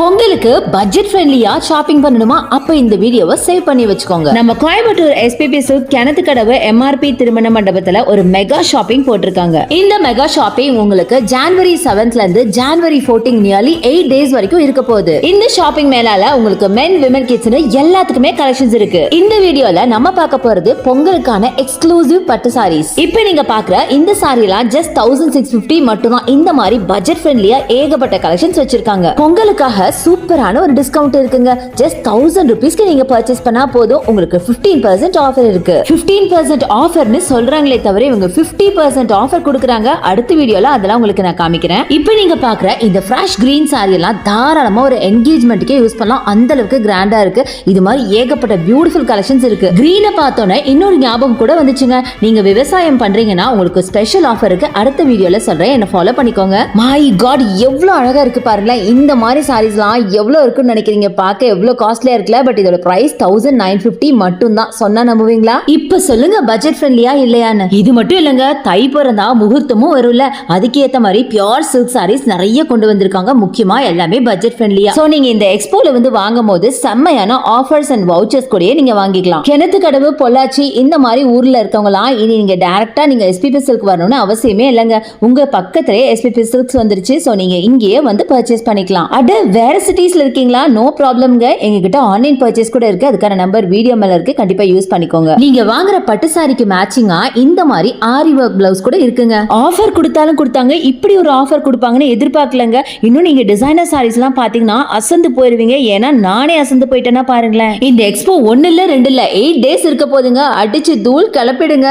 பொங்கலுக்கு பட்ஜெட் ஃப்ரெண்ட்லியா ஷாப்பிங் பண்ணணுமா? அப்ப இந்த வீடியோவை சேவ் பண்ணி வச்சுக்கோங்க. நம்ம Coimbatore SPB silk Kinathukadavu MRP திருமண மண்டபத்துல ஒரு மெகா ஷாப்பிங் போட்டிருக்காங்க. இந்த மெகா ஷாப்பிங் உங்களுக்கு ஜனவரி 7th இருந்து ஜனவரி 14 நியர்லி 8 டேஸ் வரைக்கும் இருக்க போகுது. இந்த ஷாப்பிங் மேலால உங்களுக்கு மென் விமன் கிட்ஸ்னு எல்லாத்துக்குமே கலெக்ஷன்ஸ் இருக்கு. இந்த வீடியோல நம்ம பார்க்க போறது பொங்கலுக்கான எக்ஸ்க்ளூசிவ் பட்டு சாரீஸ். இப்போ நீங்க பாக்குற இந்த சாரீலாம் ஜஸ்ட் 1650 மட்டும் தான். இந்த மாதிரி பட்ஜெட் ஃப்ரெண்ட்லியா ஏகப்பட்ட கலெக்ஷன்ஸ் வச்சிருக்காங்க. பொங்கலுக்காக சூப்பரான ஒரு டிஸ்கவுண்ட் இருக்குங்க. ஜஸ்ட் 1000 ரூபீஸ்க்கு நீங்க பர்ச்சேஸ் பண்ணா போதும். உங்களுக்கு 15% ஆஃபர் இருக்கு. 15% ஆஃபர்னு சொல்றாங்களே தவிர இவங்க 50% ஆஃபர் கொடுக்கறாங்க. அடுத்த வீடியோல அதெல்லாம் உங்களுக்கு நான் காமிக்கிறேன். இப்போ நீங்க பாக்குற இந்த ஃப்ரெஷ் கிரீன் சாரி எல்லாம் தாராளமா ஒரு என்கேஜ்மெண்ட்க்கே யூஸ் பண்ணலாம். அந்த அளவுக்கு கிராண்டா இருக்கு. இது மாதிரி ஏகப்பட்ட பியூட்டிஃபுல் கலெக்ஷன்ஸ் இருக்கு. கிரீனை பார்த்தோன்னே இன்னொரு ஞாபகம் கூட வந்துச்சுங்க. நீங்க விவசாயம் பண்றீங்கன்னா உங்களுக்கு ஸ்பெஷல் ஆஃபர் இருக்கு. அடுத்த வீடியோல சொல்றேன், என்ன ஃபாலோ பண்ணிக்கோங்க. மை காட், எவ்வளவு அழகா இருக்கு பாருங்களேன். இந்த மாதிரி சாரீஸ் எவ்வளவு இருக்குன்னு நினைக்கிறீங்க? பார்க்க எவ்வளவு காஸ்ட்லியா இருக்குல்ல. பட் இதோட பிரைஸ் 1950 மட்டும் தான். சொன்னா நம்புவீங்களா? இப்ப சொல்லுங்க, பட்ஜெட் ஃப்ரெண்ட்லியா இல்லையான்னு. இது மட்டும் இல்லங்க, தை பிறந்தா முகூர்த்தமும் வரும்ல, அதுக்கேத்த மாதிரி பியூர் சில்க் சாரீஸ் நிறைய கொண்டு வந்திருக்காங்க. முக்கியமா எல்லாமே பட்ஜெட் ஃப்ரெண்ட்லியா. சோ நீங்க இந்த எக்ஸ்போல வந்து வாங்கும் போது செம்மையான ஆஃபர்ஸ் அண்ட் வவுச்சர்ஸ் கூடயே நீங்க வாங்கிக்கலாம். கிணத்துக்கடவு, பொள்ளாச்சி இந்த மாதிரி ஊர்ல இருக்கவங்களாம் இனி நீங்க டைரக்டா நீங்க எஸ்பிபி சில்க் வரணும்னு அவசியமே இல்லைங்க. உங்க பக்கத்திலே எஸ்பிபி சில்க்ஸ் வந்துருச்சு. சோ நீங்க இங்கேயே வந்து பர்ச்சேஸ் பண்ணிக்கலாம். அட வேற சிட்டிஸ்ல இருக்கீங்களா? நோ ப்ராப்ளம்ங்க. எங்ககிட்ட ஆன்லைன் பர்ச்சேஸ் கூட இருக்கு. அதுக்கான நம்பர் வீடியோ மேல இருக்கு, கண்டிப்பா யூஸ் பண்ணிக்கோங்க. நீங்க வாங்குற பட்டு சாரிக்கு மேட்சிங்கா இந்த மாதிரி ஆரி ஒர்க் பிளவுஸ் கூட இருக்குங்க. ஆஃபர் கொடுத்தாலும் கொடுத்தாங்க, இப்படி ஒரு ஆஃபர் கொடுப்பாங்கன்னு எதிர்பார்க்கலங்க. இன்னும் நீங்க டிசைனர் சாரீஸ் எல்லாம் பாத்தீங்கன்னா அசந்து போயிருவீங்க. ஏன்னா நானே அசந்து போயிட்டேன்னா பாருங்களேன். இந்த எக்ஸ்போ 1 இல்ல 2 இல்ல 8 டேஸ் இருக்க போதுங்க. அடிச்சு தூள் கிளப்பிடுங்க.